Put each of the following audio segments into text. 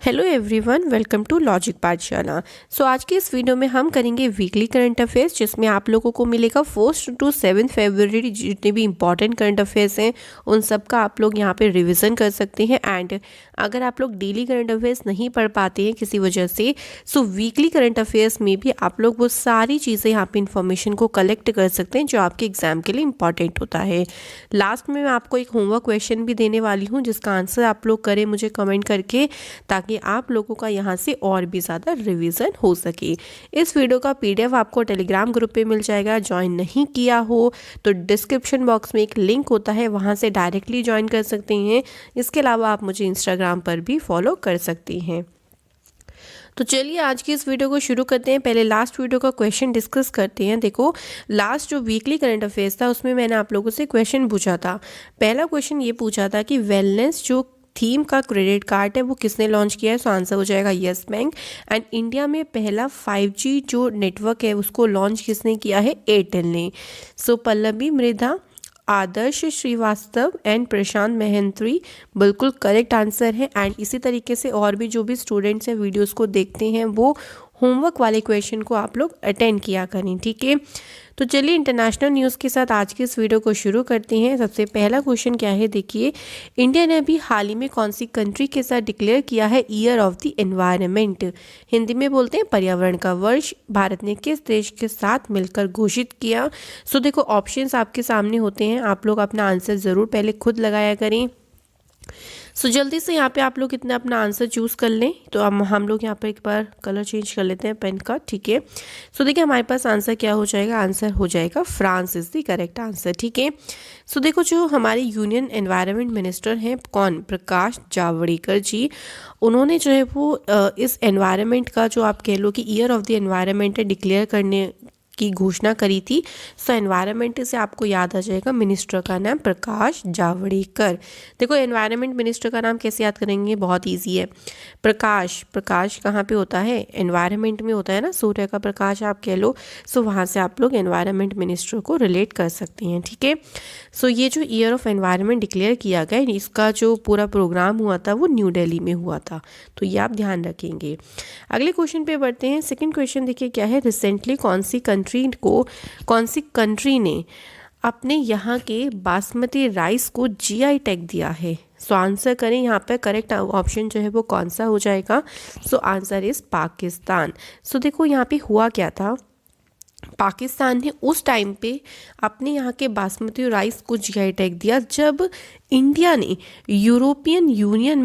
Hello everyone, welcome to logic Pathshala. So आज के इस वीडियो में हम करेंगे वीकली करंट अफेयर्स, जिसमें आप लोगों को मिलेगा 1 to 7 फरवरी जितने भी इंपॉर्टेंट करंट अफेयर्स हैं उन सब का आप लोग यहाँ पे रिवीजन कर सकते हैं। एंड अगर आप लोग डेली करंट अफेयर्स नहीं पढ़ पाते हैं किसी वजह से, सो वीकली करंट अफेयर्स में भी आप लोग वो सारी चीज़ें यहाँ पे इंफॉर्मेशन को कलेक्ट कर सकते हैं जो आपके एग्जाम के लिए इंपॉर्टेंट होता है। लास्ट में मैं आपको एक होमवर्क क्वेश्चन भी देने वाली हूँ जिसका आंसर आप लोग करें मुझे कमेंट करके, ताकि आप लोगों का यहाँ से और भी ज़्यादा रिवीजन हो सके। इस वीडियो का पीडीएफ आपको टेलीग्राम ग्रुप पे मिल जाएगा। ज्वाइन नहीं किया हो तो डिस्क्रिप्शन बॉक्स में एक लिंक होता है, वहाँ से डायरेक्टली ज्वाइन कर सकते हैं। इसके अलावा आप मुझे इंस्टाग्राम पर भी फॉलो कर सकती हैं। तो चलिए आज की इस वीडियो को शुरू करते हैं। पहले लास्ट वीडियो का क्वेश्चन डिस्कस करते हैं। देखो, लास्ट जो वीकली करंट अफेयर्स था उसमें मैंने आप लोगों से क्वेश्चन पूछा था। पहला क्वेश्चन ये पूछा था कि वेलनेस जो थीम का क्रेडिट कार्ड है वो किसने लॉन्च किया है। सो आंसर हो जाएगा यस बैंक। एंड इंडिया में पहला 5G जो नेटवर्क है उसको लॉन्च किसने किया है, एयरटेल ने। सो पल्लवी मृधा, आदर्श श्रीवास्तव एंड प्रशांत महंत्री बिल्कुल करेक्ट आंसर है। एंड इसी तरीके से और भी जो भी स्टूडेंट्स हैं वीडियोस को देखते हैं वो होमवर्क वाले क्वेश्चन को आप लोग अटेंड किया करें, ठीक है। तो चलिए इंटरनेशनल न्यूज़ के साथ आज की इस वीडियो को शुरू करते हैं। सबसे पहला क्वेश्चन क्या है, देखिए, इंडिया ने अभी हाल ही में कौन सी कंट्री के साथ डिक्लेयर किया है year of the environment, Hindi में बोलते हैं पर्यावरण का वर्ष, भारत ने किस देश के साथ मिलकर घोषित किया। सो देखो ऑप्शंस आपके सामने होते हैं, आप लोग अपना आंसर ज़रूर पहले खुद लगाया करें। सो जल्दी से यहाँ पे आप लोग इतना अपना आंसर चूज़ कर लें। तो हम लोग यहाँ पर एक बार कलर चेंज कर लेते हैं पेन का, ठीक है। सो देखिए हमारे पास आंसर क्या हो जाएगा, आंसर हो जाएगा France is the correct answer, ठीक है। सो देखो जो हमारे यूनियन एनवायरनमेंट मिनिस्टर हैं कौन, प्रकाश जावड़ेकर जी, उन्होंने जो है वो इस एनवायरनमेंट का जो आप कह लो कि ईयर ऑफ द एनवायरनमेंट है डिक्लेयर करने की घोषणा करी थी। सो एनवायरनमेंट से आपको याद आ जाएगा मिनिस्टर का नाम प्रकाश जावड़ेकर। देखो एनवायरनमेंट मिनिस्टर का नाम कैसे याद करेंगे, बहुत इजी है। प्रकाश, प्रकाश कहाँ पे होता है, एनवायरनमेंट में होता है ना, सूर्य का प्रकाश आप कह लो। सो वहाँ से आप लोग एनवायरनमेंट मिनिस्टर को रिलेट कर सकते हैं, ठीक है। सो ये जो ईयर ऑफ एनवायरनमेंट डिक्लेयर किया गया, इसका जो पूरा प्रोग्राम हुआ था वो न्यू दिल्ली में हुआ था, तो ये आप ध्यान रखेंगे। अगले क्वेश्चन पे बढ़ते हैं। सेकेंड क्वेश्चन देखिए क्या है, रिसेंटली कौन सी कंट्री ने अपने यहाँ के बासमती राइस को GI टैग दिया है। सो आंसर करें, यहाँ पे करेक्ट ऑप्शन जो है वो कौन सा हो जाएगा। So answer is Pakistan. So देखो यहाँ पे हुआ क्या था, पाकिस्तान ने उस टाइम पे अपने यहाँ के बासमती राइस को GI टैग दिया जब इंडिया ने यूरोपियन यूनियन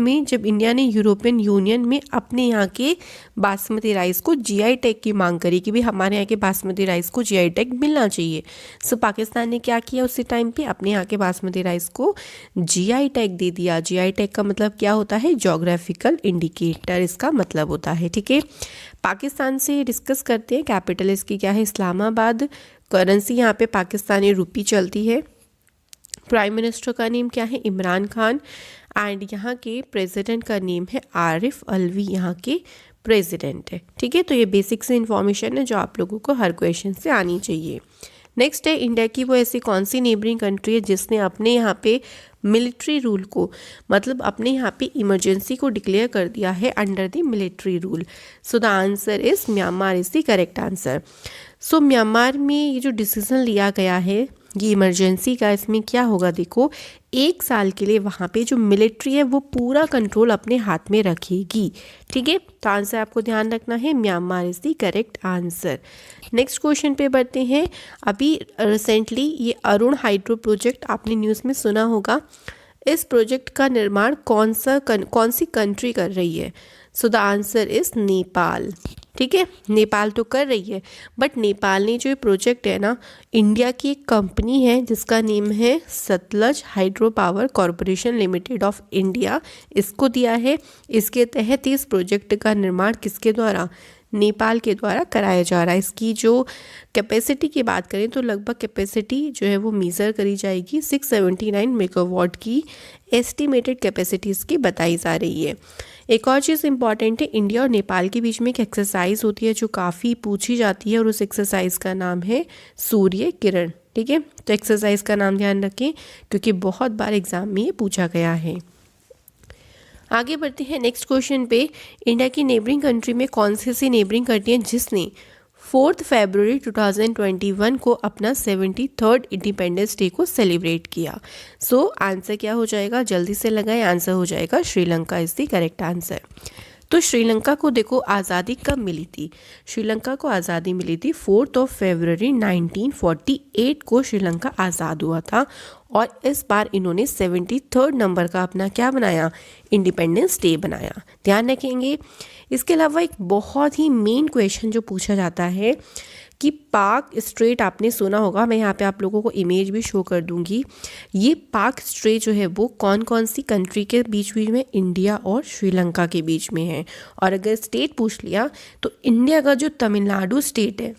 में अपने यहाँ के बासमती राइस को GI टैग की मांग करी कि भाई हमारे यहाँ के बासमती राइस को GI टैग मिलना चाहिए। सो पाकिस्तान ने क्या किया, उसी टाइम पे अपने यहाँ के बासमती राइस को GI टैग दे दिया। GI टैग का मतलब क्या होता है, जोग्राफिकल इंडिकेटर इसका मतलब होता है, ठीक है। पाकिस्तान से डिस्कस करते हैं। कैपिटल इसकी क्या है, इस्लामाबाद। करेंसी यहाँ पे पाकिस्तानी रुपी चलती है। प्राइम मिनिस्टर का नेम क्या है, इमरान खान। एंड यहाँ के प्रेसिडेंट का नेम है आरिफ अलवी, यहाँ के प्रेसिडेंट है, ठीक है। तो ये बेसिक से इन्फॉर्मेशन है जो आप लोगों को हर क्वेश्चन से आनी चाहिए। नेक्स्ट है, इंडिया की वो ऐसी कौन सी नेबरिंग कंट्री है जिसने अपने यहाँ पे मिलिट्री रूल को, मतलब अपने यहाँ पे इमरजेंसी को डिक्लेयर कर दिया है under the military rule. So the answer is Myanmar is the correct answer. So Myanmar में ये जो डिसीजन लिया गया है ये इमरजेंसी का, इसमें क्या होगा, देखो 1 साल के लिए वहाँ पे जो मिलिट्री है वो पूरा कंट्रोल अपने हाथ में रखेगी, ठीक है। तो आंसर आपको ध्यान रखना है, Myanmar is the correct answer. Next question पे बढ़ते हैं। अभी रिसेंटली ये अरुण हाइड्रो प्रोजेक्ट आपने न्यूज़ में सुना होगा। इस प्रोजेक्ट का निर्माण कौन सी कंट्री कर रही है। So the answer is Nepal, ठीक है। नेपाल तो कर रही है, बट नेपाल ने जो ये प्रोजेक्ट है ना, इंडिया की एक कंपनी है जिसका नेम है Sutlej hydro power corporation limited of India, इसको दिया है। इसके तहत इस प्रोजेक्ट का निर्माण किसके द्वारा, नेपाल के द्वारा कराया जा रहा है। इसकी जो कैपेसिटी की बात करें तो लगभग कैपेसिटी जो है वो मीज़र करी जाएगी 679 मेगावाट की एस्टिमेटेड कैपेसिटी इसकी बताई जा रही है। एक और चीज़ इंपॉर्टेंट है, इंडिया और नेपाल के बीच में एक एक्सरसाइज होती है जो काफ़ी पूछी जाती है और उस एक्सरसाइज का नाम है सूर्य किरण, ठीक है। तो एक्सरसाइज का नाम ध्यान रखें क्योंकि बहुत बार एग्जाम में ये पूछा गया है। आगे बढ़ते हैं नेक्स्ट क्वेश्चन पे। इंडिया की नेबरिंग कंट्री में कौन सी ऐसी नेबरिंग कंट्री है जिसने 4 फरवरी 2021 को अपना 73rd इंडिपेंडेंस डे को सेलिब्रेट किया? सो आंसर क्या हो जाएगा, जल्दी से लगाएं, आंसर हो जाएगा Sri Lanka is the correct answer. तो श्रीलंका को देखो आज़ादी कब मिली थी? श्रीलंका को आज़ादी मिली थी 4 फरवरी 1948 को श्रीलंका आज़ाद हुआ था। और इस बार इन्होंने 73rd नंबर का अपना क्या बनाया, इंडिपेंडेंस डे बनाया, ध्यान रखेंगे। इसके अलावा एक बहुत ही मेन क्वेश्चन जो पूछा जाता है कि पाक स्ट्रेट, आपने सुना होगा, मैं यहाँ पे आप लोगों को इमेज भी शो कर दूंगी। ये पाक स्ट्रेट जो है वो कौन कौन सी कंट्री के बीच में, इंडिया और श्रीलंका के बीच में है। और अगर स्टेट पूछ लिया तो इंडिया का जो तमिलनाडु स्टेट है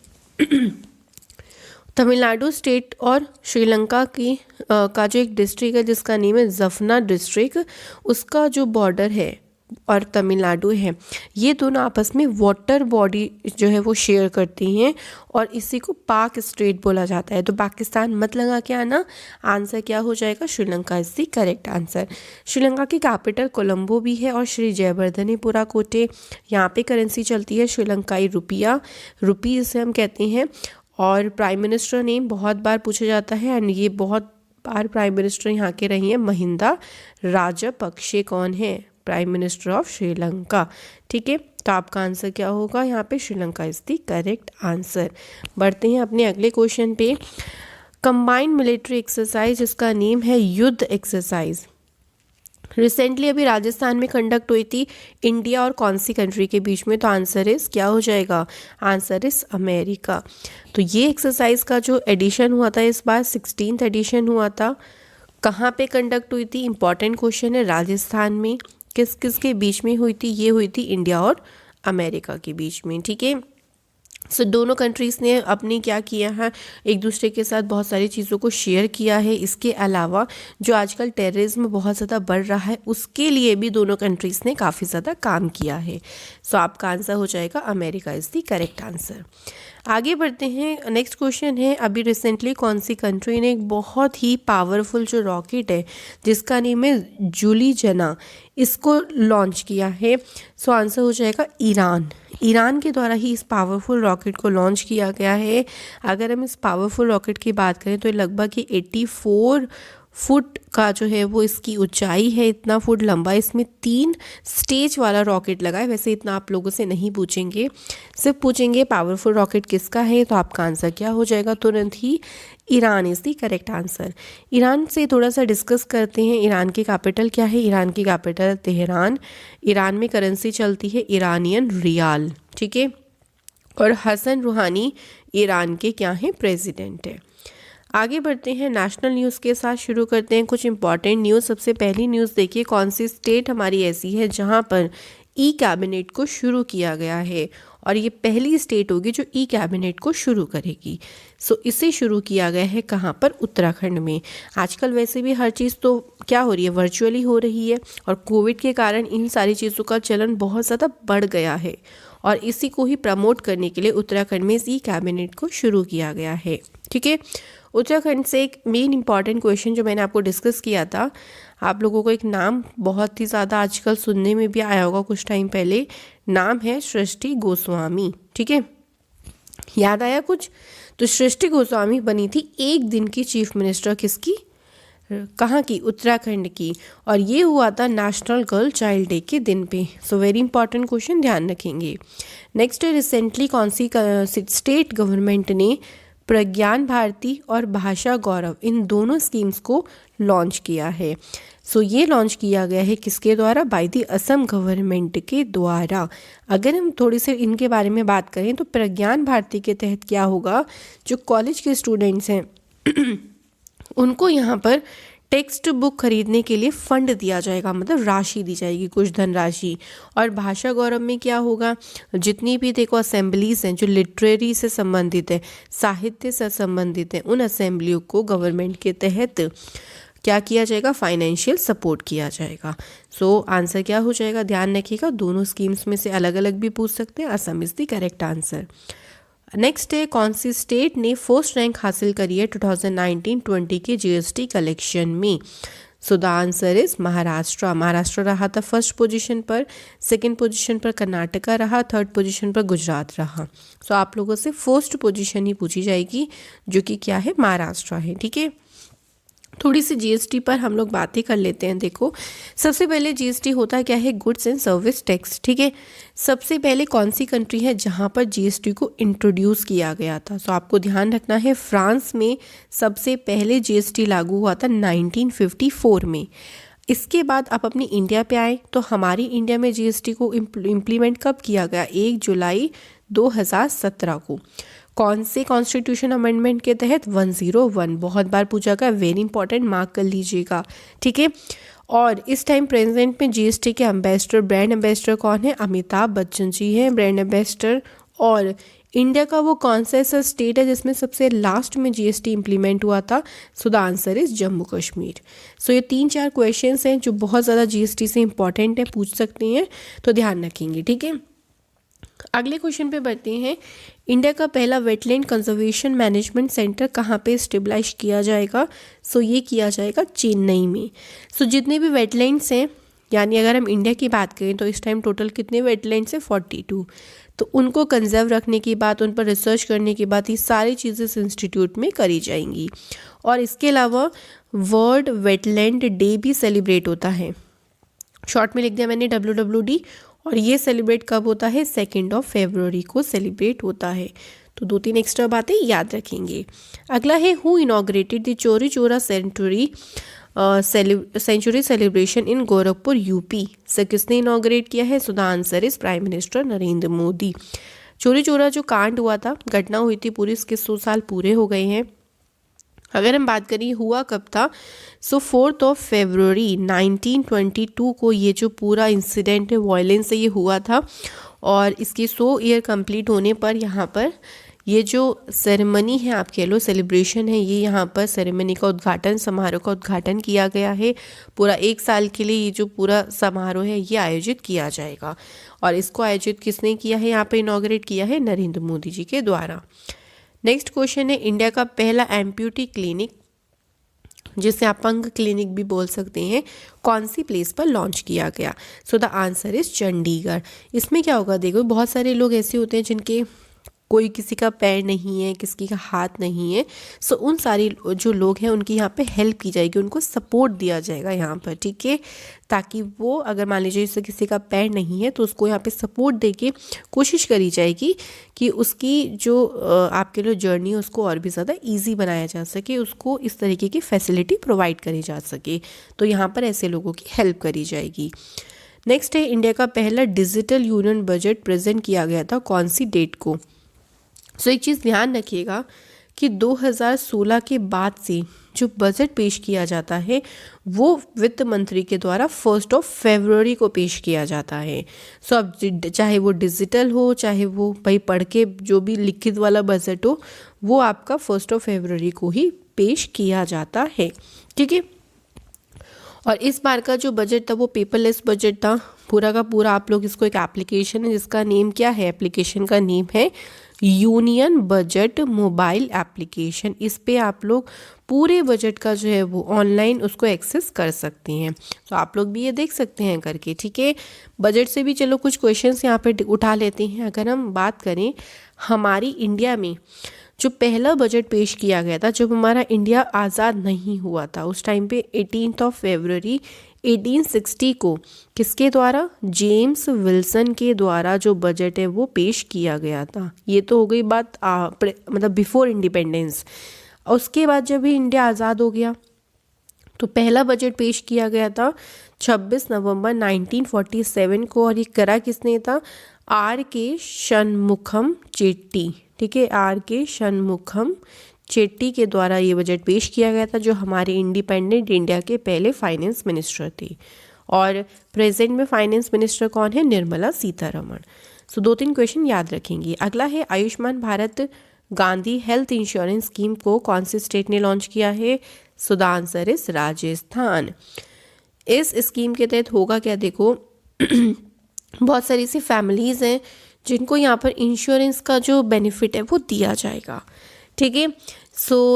तमिलनाडु स्टेट और श्रीलंका की का जो एक डिस्ट्रिक्ट है जिसका नेम है जफना डिस्ट्रिक्ट, उसका जो बॉर्डर है और तमिलनाडु है, ये दोनों आपस में वाटर बॉडी जो है वो शेयर करती हैं और इसी को पाक स्ट्रेट बोला जाता है। तो पाकिस्तान मत लगा के आना, आंसर क्या हो जाएगा, Sri Lanka is the correct answer. Sri Lanka की कैपिटल कोलंबो भी है और श्री जयवर्धनेपुरा कोटे, यहाँ पे करेंसी चलती है श्रीलंकाई रुपया, रुपी जिसे हम कहते हैं। और प्राइम मिनिस्टर नेम बहुत बार पूछा जाता है एंड ये बहुत बार प्राइम मिनिस्टर यहाँ के रही हैं, महिंदा राजपक्षे कौन है, प्राइम मिनिस्टर ऑफ श्रीलंका। ठीक है, तो आपका आंसर क्या होगा यहाँ पे, Sri Lanka is the correct answer. बढ़ते हैं अपने अगले क्वेश्चन पे। कंबाइंड मिलिट्री एक्सरसाइज जिसका नेम है युद्ध एक्सरसाइज, रिसेंटली अभी राजस्थान में कंडक्ट हुई थी, इंडिया और कौन सी कंट्री के बीच में? तो आंसर इस क्या हो जाएगा, आंसर इस अमेरिका। तो ये एक्सरसाइज का जो एडिशन हुआ था इस बार 16th एडिशन हुआ था। कहाँ पे कंडक्ट हुई थी, इंपॉर्टेंट क्वेश्चन है। राजस्थान में। किस किस के बीच में हुई थी? ये हुई थी इंडिया और अमेरिका के बीच में। ठीक है, सो दोनों कंट्रीज़ ने अपनी क्या किया है, एक दूसरे के साथ बहुत सारी चीज़ों को शेयर किया है। इसके अलावा जो आजकल टेररिज्म बहुत ज़्यादा बढ़ रहा है उसके लिए भी दोनों कंट्रीज़ ने काफ़ी ज़्यादा काम किया है। सो आपका आंसर हो जाएगा America is the correct answer. आगे बढ़ते हैं, नेक्स्ट क्वेश्चन है, अभी रिसेंटली कौन सी कंट्री ने एक बहुत ही पावरफुल जो रॉकेट है जिसका नेम है जूली जना, इसको लॉन्च किया है? सो आंसर हो जाएगा ईरान। ईरान के द्वारा ही इस पावरफुल रॉकेट को लॉन्च किया गया है। अगर हम इस पावरफुल रॉकेट की बात करें तो लगभग ही 84 फुट का जो है वो इसकी ऊंचाई है, इतना फुट लंबा। इसमें 3 स्टेज वाला रॉकेट लगा है। वैसे इतना आप लोगों से नहीं पूछेंगे, सिर्फ पूछेंगे पावरफुल रॉकेट किसका है। तो आपका आंसर क्या हो जाएगा, तुरंत ही Iran is the correct answer. Iran से थोड़ा सा डिस्कस करते हैं। ईरान की कैपिटल क्या है? ईरान की कैपिटल तेहरान। ईरान में करेंसी चलती है ईरानियन रियाल। ठीक है, और हसन रूहानी ईरान के क्या हैं, प्रेसिडेंट है। आगे बढ़ते हैं, नेशनल न्यूज़ के साथ शुरू करते हैं कुछ इंपॉर्टेंट न्यूज़। सबसे पहली न्यूज़ देखिए, कौन सी स्टेट हमारी ऐसी है जहां पर ई कैबिनेट को शुरू किया गया है, और ये पहली स्टेट होगी जो ई कैबिनेट को शुरू करेगी। सो इसे शुरू किया गया है कहाँ पर, उत्तराखंड में। आजकल वैसे भी हर चीज़ तो क्या हो रही है, वर्चुअली हो रही है, और कोविड के कारण इन सारी चीज़ों का चलन बहुत ज़्यादा बढ़ गया है, और इसी को ही प्रमोट करने के लिए उत्तराखंड में ई कैबिनेट को शुरू किया गया है। ठीक है, उत्तराखंड से एक मेन इंपॉर्टेंट क्वेश्चन जो मैंने आपको डिस्कस किया था, आप लोगों को एक नाम बहुत ही ज़्यादा आजकल सुनने में भी आया होगा कुछ टाइम पहले, नाम है सृष्टि गोस्वामी। ठीक है, याद आया कुछ? तो सृष्टि गोस्वामी बनी थी एक दिन की चीफ मिनिस्टर, किसकी, कहाँ की, उत्तराखंड की, और ये हुआ था नेशनल गर्ल चाइल्ड डे के दिन पे। सो वेरी इंपॉर्टेंट क्वेश्चन, ध्यान रखेंगे। नेक्स्ट है, रिसेंटली कौन सी स्टेट गवर्नमेंट ने प्रज्ञान भारती और भाषा गौरव इन दोनों स्कीम्स को लॉन्च किया है? सो ये लॉन्च किया गया है किसके द्वारा, बाय द असम गवर्नमेंट के द्वारा। अगर हम थोड़ी से इनके बारे में बात करें तो प्रज्ञान भारती के तहत क्या होगा, जो कॉलेज के स्टूडेंट्स हैं उनको यहाँ पर टेक्स्ट बुक खरीदने के लिए फंड दिया जाएगा, मतलब राशि दी जाएगी, कुछ धनराशि। और भाषा गौरव में क्या होगा, जितनी भी देखो असेंबलीज हैं जो लिटरेरी से संबंधित है, साहित्य से संबंधित है, उन असेंबलियों को गवर्नमेंट के तहत क्या किया जाएगा, फाइनेंशियल सपोर्ट किया जाएगा। सो आंसर क्या हो जाएगा, ध्यान रखिएगा, दोनों स्कीम्स में से अलग अलग भी पूछ सकते हैं। Assam is the correct answer. Next है, कौन सी स्टेट ने फर्स्ट रैंक हासिल करी है 2019-20 के जीएसटी कलेक्शन में? सो the answer is Maharashtra. Maharashtra रहा था फर्स्ट पोजीशन पर, सेकंड पोजीशन पर कर्नाटका रहा, थर्ड पोजीशन पर गुजरात रहा। सो आप लोगों से फर्स्ट पोजीशन ही पूछी जाएगी जो कि क्या है, महाराष्ट्र है। ठीक है, थोड़ी सी जीएसटी पर हम लोग बातें कर लेते हैं। देखो, सबसे पहले जीएसटी होता क्या है, गुड्स एंड सर्विस टैक्स। ठीक है, सबसे पहले कौन सी कंट्री है जहां पर जीएसटी को इंट्रोड्यूस किया गया था? सो आपको ध्यान रखना है, फ्रांस में सबसे पहले जीएसटी लागू हुआ था 1954 में। इसके बाद आप अपनी इंडिया पे आए तो हमारी इंडिया में जीएसटी को इम्प्लीमेंट कब किया गया? 1 जुलाई 2017 को। कौन से कॉन्स्टिट्यूशन अमेंडमेंट के तहत? 101। बहुत बार पूछा गया, वेरी इंपॉर्टेंट, मार्क कर लीजिएगा। ठीक है, और इस टाइम प्रेजेंट में जीएसटी के एम्बेसडर, ब्रांड एम्बेसडर कौन है? अमिताभ बच्चन जी हैं ब्रांड एम्बेसडर। और इंडिया का वो कौन सा ऐसा स्टेट है जिसमें सबसे लास्ट में जीएसटी इंप्लीमेंट हुआ था? So the answer is Jammu Kashmir. So ये 3-4 क्वेश्चंस हैं जो बहुत ज़्यादा जीएसटी से इंपॉर्टेंट है, पूछ सकते हैं, तो ध्यान रखेंगे। ठीक है, अगले क्वेश्चन पे बढ़ते हैं। इंडिया का पहला वेटलैंड कंजर्वेशन मैनेजमेंट सेंटर कहाँ पे स्टेबलाइज किया जाएगा? सो ये किया जाएगा चेन्नई में। सो जितने भी वेटलैंड्स हैं, यानी अगर हम इंडिया की बात करें तो इस टाइम टोटल कितने वेटलैंड्स हैं? 42। तो उनको कंजर्व रखने की बात, उन पर रिसर्च करने की बात, ये सारी चीज़ें इस इंस्टीट्यूट में करी जाएंगी। और इसके अलावा वर्ल्ड वेटलैंड डे भी सेलिब्रेट होता है, शॉर्ट में लिख दिया मैंने WWD। और ये सेलिब्रेट कब होता है? 2 फरवरी को सेलिब्रेट होता है। तो 2-3 एक्स्ट्रा बातें याद रखेंगे। अगला है, who inaugurated the Chauri Chaura century celebration in Gorakhpur UP? से किसने इनॉग्रेट किया है? So the answer is prime minister Narendra Modi. Chauri Chaura जो कांड हुआ था, घटना हुई थी पूरी, इसके 100 साल पूरे हो गए हैं। अगर हम बात करें हुआ कब था, सो 4 फरवरी 1922 को ये जो पूरा इंसिडेंट है, वायलेंस है, ये हुआ था। और इसके 100 ईयर कंप्लीट होने पर यहाँ पर ये जो सेरेमनी है, आप कह लो सेलिब्रेशन है, ये यहाँ पर सेरेमनी का उद्घाटन, समारोह का उद्घाटन किया गया है। पूरा 1 साल के लिए ये जो पूरा समारोह है ये आयोजित किया जाएगा। और इसको आयोजित किसने किया है? यहाँ पर इनॉग्रेट किया है नरेंद्र मोदी जी के द्वारा। नेक्स्ट क्वेश्चन है, इंडिया का पहला एम्प्यूटी क्लिनिक, जिसे अपंग क्लिनिक भी बोल सकते हैं, कौन सी प्लेस पर लॉन्च किया गया? So the answer is Chandigarh. इसमें क्या होगा, देखो बहुत सारे लोग ऐसे होते हैं जिनके कोई किसी का पैर नहीं है, किसी का हाथ नहीं है। सो उन सारे जो लोग हैं उनकी यहाँ पे हेल्प की जाएगी, उनको सपोर्ट दिया जाएगा यहाँ पर। ठीक है, ताकि वो, अगर मान लीजिए जैसे किसी का पैर नहीं है तो उसको यहाँ पे सपोर्ट देके कोशिश करी जाएगी कि उसकी जो आपके लिए जर्नी है उसको और भी ज़्यादा ईजी बनाया जा सके, उसको इस तरीके की फैसिलिटी प्रोवाइड करी जा सके। तो यहाँ पर ऐसे लोगों की हेल्प करी जाएगी। नेक्स्ट है, इंडिया का पहला डिजिटल यूनियन बजट प्रेजेंट किया गया था कौन सी डेट को? सो एक चीज़ ध्यान रखिएगा कि 2016 के बाद से जो बजट पेश किया जाता है वो वित्त मंत्री के द्वारा 1 फरवरी को पेश किया जाता है। सो अब चाहे वो डिजिटल हो, चाहे वो भाई पढ़ के जो भी लिखित वाला बजट हो, वो आपका 1 फरवरी को ही पेश किया जाता है। ठीक है, और इस बार का जो बजट था वो पेपरलेस बजट था पूरा का पूरा। आप लोग इसको, एक एप्लीकेशन है जिसका नेम क्या है, एप्लीकेशन का नेम है यूनियन बजट मोबाइल एप्लीकेशन। इस पे आप लोग पूरे बजट का जो है वो ऑनलाइन उसको एक्सेस कर सकते हैं। तो आप लोग भी ये देख सकते हैं करके। ठीक है, बजट से भी चलो कुछ क्वेश्चंस यहाँ पे उठा लेते हैं। अगर हम बात करें हमारी इंडिया में जो पहला बजट पेश किया गया था, जब हमारा इंडिया आज़ाद नहीं हुआ था, उस टाइम पे 18 फरवरी 1860 को किसके द्वारा? जेम्स विल्सन के द्वारा जो बजट है वो पेश किया गया था। ये तो हो गई बात मतलब बिफोर इंडिपेंडेंस। उसके बाद जब भी इंडिया आज़ाद हो गया तो पहला बजट पेश किया गया था 26 नवंबर 1947 को, और ये करा किसने था? R.K. षणमुखम चेट्टी। ठीक है, R.K. षणमुखम चेट्टी के द्वारा ये बजट पेश किया गया था, जो हमारे इंडिपेंडेंट इंडिया के पहले फाइनेंस मिनिस्टर थे। और प्रेजेंट में फाइनेंस मिनिस्टर कौन है? निर्मला सीतारमण। सो 2-3 क्वेश्चन याद रखेंगे। अगला है, Ayushman Bharat Gandhi health insurance scheme को कौन से स्टेट ने लॉन्च किया है? So the answer is Rajasthan. इस स्कीम के तहत होगा क्या, देखो बहुत सारी सी फैमिलीज़ हैं जिनको यहाँ पर इंश्योरेंस का जो बेनिफिट है वो दिया जाएगा। ठीक है,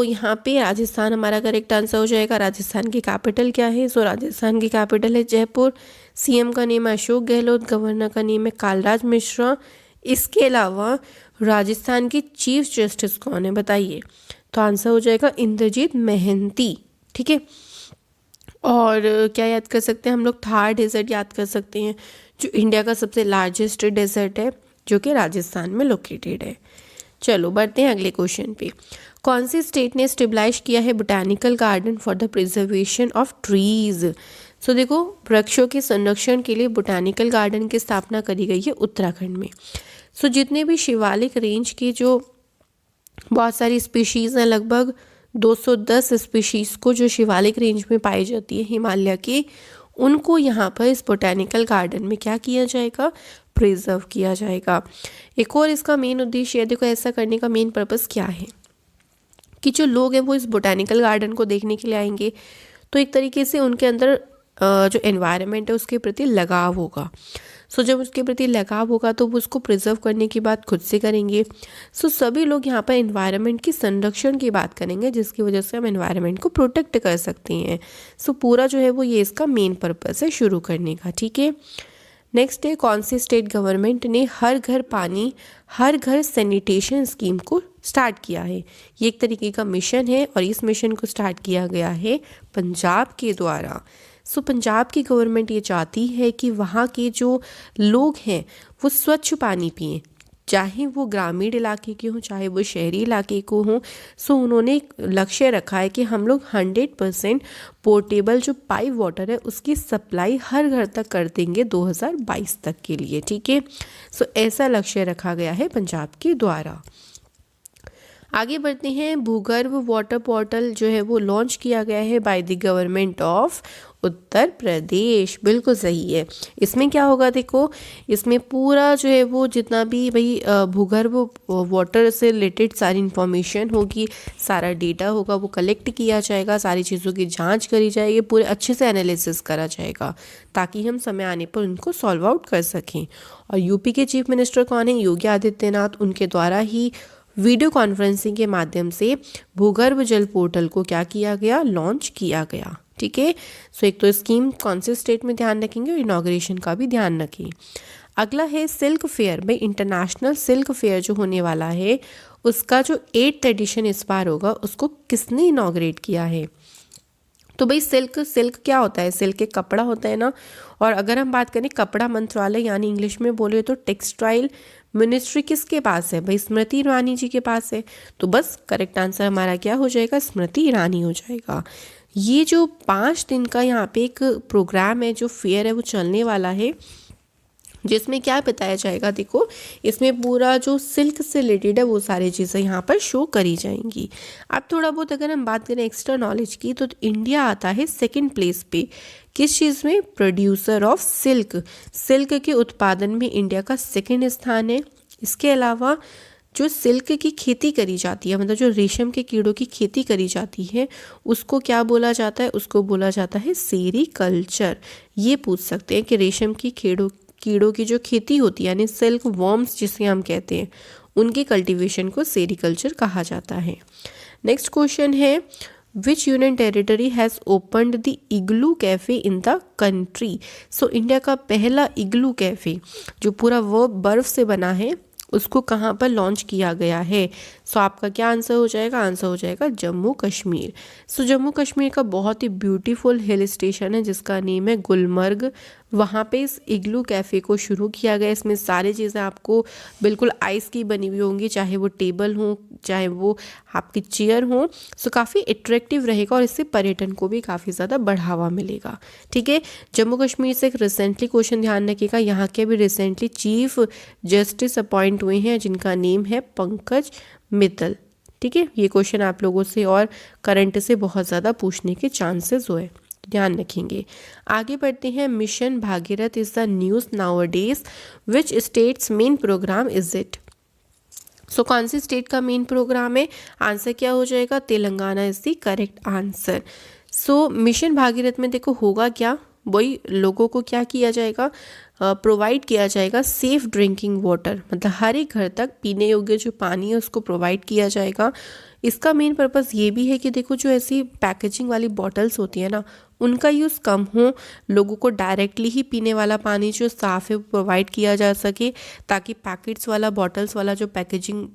यहाँ पे राजस्थान हमारा करेक्ट आंसर हो जाएगा। राजस्थान की कैपिटल क्या है? राजस्थान की कैपिटल है जयपुर। सीएम का नेम है अशोक गहलोत। गवर्नर का नेम है कालराज मिश्रा। इसके अलावा राजस्थान की चीफ जस्टिस कौन है बताइए? तो आंसर हो जाएगा इंद्रजीत महंती। ठीक है। और क्या याद कर सकते हैं हम लोग? थार डेजर्ट याद कर सकते हैं, जो इंडिया का सबसे लार्जेस्ट डेजर्ट है, जो कि राजस्थान में लोकेटेड है। चलो बढ़ते हैं अगले क्वेश्चन पे। कौन सी स्टेट ने स्टेबलाइज किया है botanical garden for the preservation of trees? देखो, वृक्षों के संरक्षण के लिए बोटैनिकल गार्डन की स्थापना करी गई है उत्तराखंड में। जितने भी शिवालिक रेंज के जो बहुत सारी स्पीशीज़ हैं, लगभग 210 स्पीशीज़ को जो शिवालिक रेंज में पाई जाती है हिमालय की, उनको यहाँ पर इस बोटैनिकल गार्डन में क्या किया जाएगा? प्रिजर्व किया जाएगा। एक और इसका मेन उद्देश्य है, देखो ऐसा करने का मेन पर्पस क्या है कि जो लोग हैं वो इस बोटैनिकल गार्डन को देखने के लिए आएंगे, तो एक तरीके से उनके अंदर जो एनवायरनमेंट है उसके प्रति लगाव होगा। जब उसके प्रति लगाव होगा तो वो उसको प्रिजर्व करने की बात खुद से करेंगे। सभी लोग यहाँ पर एनवायरनमेंट की संरक्षण की बात करेंगे, जिसकी वजह से हम एनवायरनमेंट को प्रोटेक्ट कर सकते हैं। पूरा जो है वो ये इसका मेन पर्पस है शुरू करने का। ठीक है। नेक्स्ट है, कौन सी स्टेट गवर्नमेंट ने हर घर पानी हर घर सैनिटेशन स्कीम को स्टार्ट किया है? ये एक तरीके का मिशन है और इस मिशन को स्टार्ट किया गया है पंजाब के द्वारा। पंजाब की गवर्नमेंट ये चाहती है कि वहाँ के जो लोग हैं वो स्वच्छ पानी पिएं, चाहे वो ग्रामीण इलाके के हों चाहे वो शहरी इलाके को हों। उन्होंने एक लक्ष्य रखा है कि हम लोग 100% पोर्टेबल जो पाइप वाटर है उसकी सप्लाई हर घर तक कर देंगे 2022 तक के लिए। ठीक है। ऐसा लक्ष्य रखा गया है पंजाब के द्वारा। आगे बढ़ते हैं। भूगर्भ वाटर पोर्टल जो है वो लॉन्च किया गया है by the government of Uttar Pradesh. बिल्कुल सही है। इसमें क्या होगा? देखो, इसमें पूरा जो है वो जितना भी भाई भूगर्भ वाटर से रिलेटेड सारी इंफॉर्मेशन होगी, सारा डेटा होगा, वो कलेक्ट किया जाएगा, सारी चीज़ों की जांच करी जाएगी, पूरे अच्छे से एनालिसिस करा जाएगा ताकि हम समय आने पर उनको सॉल्व आउट कर सकें। और यूपी के चीफ मिनिस्टर कौन है? योगी आदित्यनाथ। उनके द्वारा ही वीडियो कॉन्फ्रेंसिंग के माध्यम से भूगर्भ जल पोर्टल को क्या किया गया? लॉन्च किया गया। ठीक है। एक तो स्कीम कौन से स्टेट में ध्यान रखेंगे और इनॉग्रेशन का भी ध्यान रखें। अगला है सिल्क फेयर। भाई इंटरनेशनल सिल्क फेयर जो होने वाला है उसका जो 8th एडिशन इस बार होगा, उसको किसने इनॉग्रेट किया है? तो भाई सिल्क क्या होता है? सिल्क एक कपड़ा होता है ना। और अगर हम बात करें कपड़ा मंत्रालय यानी इंग्लिश में बोले तो टेक्सटाइल मिनिस्ट्री किसके पास है? भाई स्मृति ईरानी जी के पास है। तो बस करेक्ट आंसर हमारा क्या हो जाएगा? स्मृति ईरानी हो जाएगा। ये जो 5 दिन का यहाँ पे एक प्रोग्राम है, जो फेयर है, वो चलने वाला है, जिसमें क्या बताया जाएगा? देखो, इसमें पूरा जो सिल्क से रिलेटेड है वो सारी चीज़ें यहाँ पर शो करी जाएंगी। अब थोड़ा बहुत अगर हम बात करें एक्स्ट्रा नॉलेज की, तो इंडिया आता है 2nd प्लेस पे। किस चीज़ में? प्रोड्यूसर ऑफ सिल्क के उत्पादन में इंडिया का 2nd स्थान है। इसके अलावा जो सिल्क की खेती करी जाती है, मतलब जो रेशम के कीड़ों की खेती करी जाती है, उसको क्या बोला जाता है? उसको बोला जाता है सेरीकल्चर। ये पूछ सकते हैं कि रेशम की कीड़ों की जो खेती होती है यानी सिल्क वॉर्म्स जिसे हम कहते हैं, उनकी कल्टीवेशन को सेरीकल्चर कहा जाता है। नेक्स्ट क्वेश्चन है, विच union territory has opened the igloo cafe in the country? India का पहला इग्लू कैफ़े जो पूरा वो बर्फ़ से बना है, उसको कहाँ पर लॉन्च किया गया है? आपका क्या आंसर हो जाएगा? आंसर हो जाएगा जम्मू कश्मीर। जम्मू कश्मीर का बहुत ही ब्यूटीफुल हिल स्टेशन है जिसका नेम है गुलमर्ग। वहाँ पे इस इग्लू कैफ़े को शुरू किया गया। इसमें सारी चीज़ें आपको बिल्कुल आइस की बनी हुई होंगी, चाहे वो टेबल हो चाहे वो आपकी चेयर हो। काफ़ी अट्रैक्टिव रहेगा और इससे पर्यटन को भी काफ़ी ज़्यादा बढ़ावा मिलेगा। ठीक है। जम्मू कश्मीर से एक रिसेंटली क्वेश्चन ध्यान रखिएगा, यहाँ के भी रिसेंटली चीफ जस्टिस अपॉइंट हुए हैं जिनका नेम है पंकज मित्तल। ठीक है। ये क्वेश्चन आप लोगों से और करंट से बहुत ज़्यादा पूछने के चांसेस हुए, ध्यान रखेंगे। आगे बढ़ते हैं। Mission Bhagirath is the news nowadays, which state's main programme is it? कौन सी स्टेट का मेन प्रोग्राम है? आंसर क्या हो जाएगा? Telangana is the correct answer. Mission Bhagirath में देखो होगा क्या, वही लोगों को क्या किया जाएगा? प्रोवाइड किया जाएगा सेफ़ ड्रिंकिंग वाटर, मतलब हर एक घर तक पीने योग्य जो पानी है उसको प्रोवाइड किया जाएगा। इसका मेन पर्पस ये भी है कि देखो जो ऐसी पैकेजिंग वाली बॉटल्स होती है ना, उनका यूज़ कम हो, लोगों को डायरेक्टली ही पीने वाला पानी जो साफ़ है प्रोवाइड किया जा सके, ताकि पैकेट्स वाला बॉटल्स वाला जो पैकेजिंग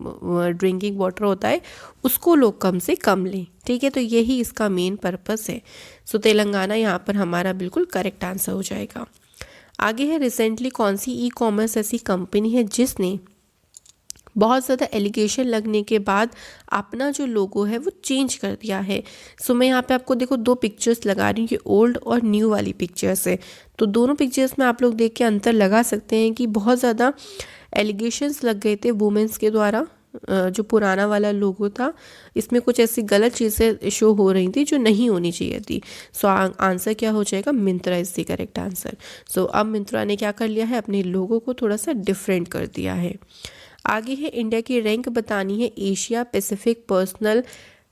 ड्रिंकिंग वाटर होता है उसको लोग कम से कम लें। ठीक है, तो यही इसका मेन पर्पस है। सो तेलंगाना यहाँ पर हमारा बिल्कुल करेक्ट आंसर हो जाएगा। आगे है, रिसेंटली कौन सी ई कॉमर्स ऐसी कंपनी है जिसने बहुत ज़्यादा एलिगेशन लगने के बाद अपना जो लोगो है वो चेंज कर दिया है। सो मैं यहाँ पे आपको देखो 2 पिक्चर्स लगा रही हूँ, ये ओल्ड और न्यू वाली पिक्चर्स है। तो दोनों पिक्चर्स में आप लोग देख के अंतर लगा सकते हैं कि बहुत ज़्यादा एलिगेशंस लग गए थे वुमेंस के द्वारा। जो पुराना वाला लोगो था इसमें कुछ ऐसी गलत चीज़ें शो हो रही थी जो नहीं होनी चाहिए थी। सो आंसर क्या हो जाएगा, Myntra is the correct answer. So अब मिंत्रा ने क्या कर लिया है, अपने लोगो को थोड़ा सा डिफरेंट कर दिया है। आगे है, इंडिया की रैंक बतानी है Asia Pacific personal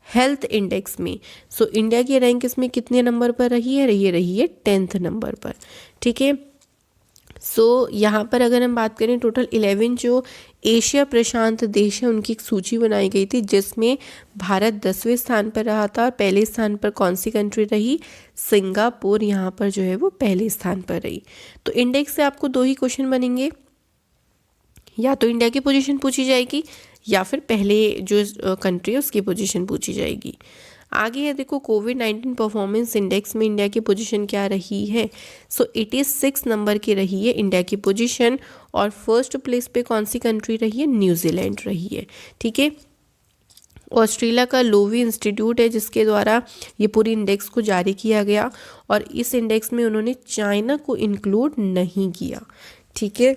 health index में। सो इंडिया की रैंक इसमें कितने नंबर पर रही है, रही है 10th नंबर पर। ठीक है, सो यहाँ पर अगर हम बात करें टोटल 11 जो एशिया प्रशांत देश है उनकी एक सूची बनाई गई थी, जिसमें भारत 10वें स्थान पर रहा था। और पहले स्थान पर कौन सी कंट्री रही, सिंगापुर यहाँ पर जो है वो पहले स्थान पर रही। तो इंडेक्स से आपको 2 ही क्वेश्चन बनेंगे, या तो इंडिया की पोजीशन पूछी जाएगी या फिर पहले जो कंट्री है उसकी पोजीशन पूछी जाएगी। आगे है देखो, कोविड-19 परफॉर्मेंस इंडेक्स में इंडिया की पोजीशन क्या रही है। सो 86 नंबर की रही है इंडिया की पोजीशन, और फर्स्ट प्लेस पे कौन सी कंट्री रही है, न्यूजीलैंड रही है। ठीक है, ऑस्ट्रेलिया का लोवी इंस्टीट्यूट है जिसके द्वारा ये पूरी इंडेक्स को जारी किया गया, और इस इंडेक्स में उन्होंने चाइना को इंक्लूड नहीं किया। ठीक है,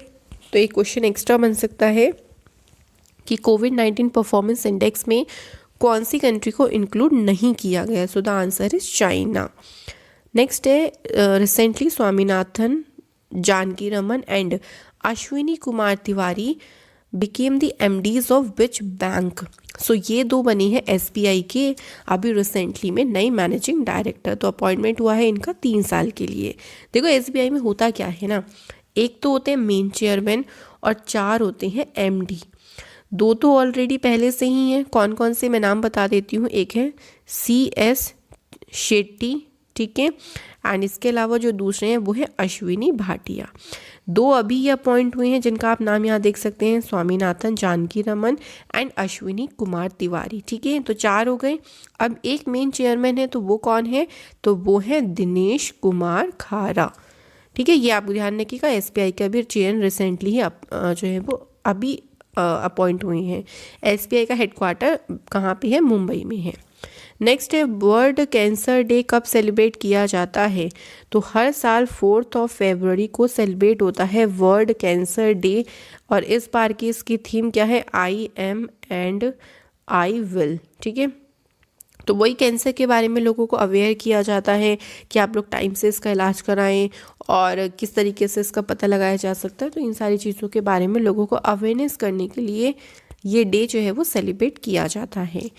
तो एक क्वेश्चन एक्स्ट्रा बन सकता है कि कोविड-19 परफॉर्मेंस इंडेक्स में कौन सी कंट्री को इंक्लूड नहीं किया गया। So the answer is China. Next है, recently Swaminathan, Janaki Raman and Ashwini Kumar Tiwari became the MDs of which bank. So ये 2 बने हैं SBI के अभी रिसेंटली में नए मैनेजिंग डायरेक्टर। तो अपॉइंटमेंट हुआ है इनका 3 साल के लिए। देखो SBI में होता क्या है ना, एक तो होते हैं मेन चेयरमैन और 4 होते हैं MD। 2 तो ऑलरेडी पहले से ही हैं। कौन कौन से मैं नाम बता देती हूँ। एक है CS शेट्टी, ठीक है, एंड इसके अलावा जो दूसरे हैं वो है अश्विनी भाटिया। 2 अभी ये अपॉइंट हुए हैं जिनका आप नाम यहाँ देख सकते हैं, स्वामीनाथन, जानकी रमन एंड अश्विनी कुमार तिवारी। ठीक है, तो 4 हो गए। अब एक मेन चेयरमैन है, तो वो कौन है, तो वो है दिनेश कुमार खारा। ठीक है, ये आप ध्यान रखिएगा। SBI का भी चेयरमैन रिसेंटली ही जो है वो अभी अपॉइंट हुए हैं। SBI का हेडक्वार्टर कहाँ पे है, मुंबई में है। नेक्स्ट है, वर्ल्ड कैंसर डे कब सेलिब्रेट किया जाता है। तो हर साल 4 फरवरी को सेलिब्रेट होता है वर्ल्ड कैंसर डे, और इस बार की इसकी थीम क्या है, I am and I will. ठीक है, तो वही कैंसर के बारे में लोगों को अवेयर किया जाता है कि आप लोग टाइम से इसका इलाज कराएं और किस तरीके से इसका पता लगाया जा सकता है। तो इन सारी चीज़ों के बारे में लोगों को अवेयरनेस करने के लिए ये डे जो है वो सेलिब्रेट किया जाता है।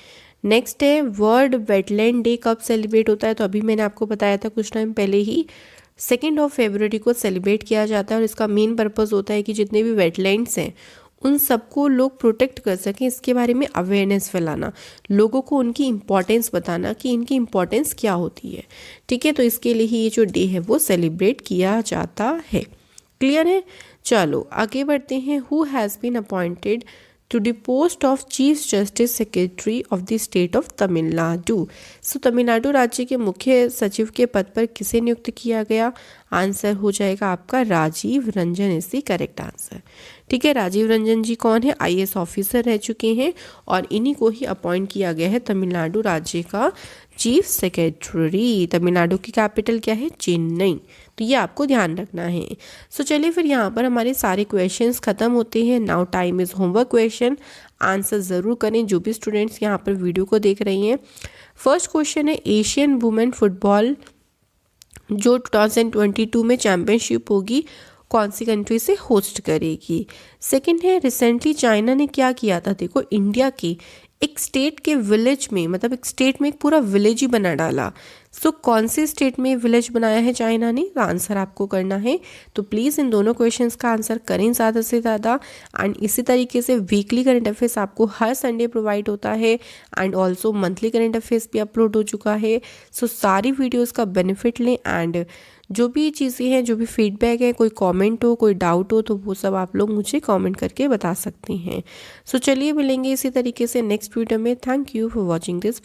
नेक्स्ट है, वर्ल्ड वेटलैंड डे कब सेलिब्रेट होता है। तो अभी मैंने आपको बताया था कुछ टाइम पहले ही, 2 फरवरी को सेलिब्रेट किया जाता है, और इसका मेन पर्पज़ होता है कि जितने भी वेटलैंड्स हैं उन सबको लोग प्रोटेक्ट कर सकें, इसके बारे में अवेयरनेस फैलाना, लोगों को उनकी इम्पोर्टेंस बताना कि इनकी इम्पोर्टेंस क्या होती है। ठीक है, तो इसके लिए ही ये जो डे है वो सेलिब्रेट किया जाता है। क्लियर है, चलो आगे बढ़ते हैं। Who has been appointed to the post of chief justice secretary of the state of Tamil Nadu. So Tamil Nadu राज्य के मुख्य सचिव के पद पर किसे नियुक्त किया गया। आंसर हो जाएगा आपका Rajiv Ranjan is the correct answer. ठीक है, राजीव रंजन जी कौन है, IAS ऑफिसर रह चुके हैं, और इन्हीं को ही अपॉइंट किया गया है तमिलनाडु राज्य का चीफ सेक्रेटरी। तमिलनाडु की कैपिटल क्या है, चेन्नई। तो ये आपको ध्यान रखना है। सो चलिए फिर यहाँ पर हमारे सारे क्वेश्चंस खत्म होते हैं। Now time is homework question. Answer ज़रूर करें जो भी स्टूडेंट्स यहाँ पर वीडियो को देख रही हैं। फर्स्ट क्वेश्चन है, एशियन वुमेन फुटबॉल जो 2022 में चैम्पियनशिप होगी कौन सी कंट्री से होस्ट करेगी। सेकंड है, रिसेंटली चाइना ने क्या किया था। देखो, इंडिया के एक स्टेट के विलेज में, मतलब एक स्टेट में एक पूरा विलेज ही बना डाला। सो कौन से स्टेट में विलेज बनाया है चाइना ने, आंसर आपको करना है। तो प्लीज़ इन दोनों क्वेश्चंस का आंसर करें ज़्यादा से ज़्यादा। एंड इसी तरीके से वीकली करंट अफेयर्स आपको हर संडे प्रोवाइड होता है and also monthly current affairs भी अपलोड हो चुका है। सो सारी वीडियोज़ का बेनिफिट लें एंड जो भी चीज़ें हैं, जो भी फीडबैक है, कोई कमेंट हो, कोई डाउट हो, तो वो सब आप लोग मुझे कमेंट करके बता सकती हैं। सो चलिए मिलेंगे इसी तरीके से नेक्स्ट वीडियो में। Thank you for watching this.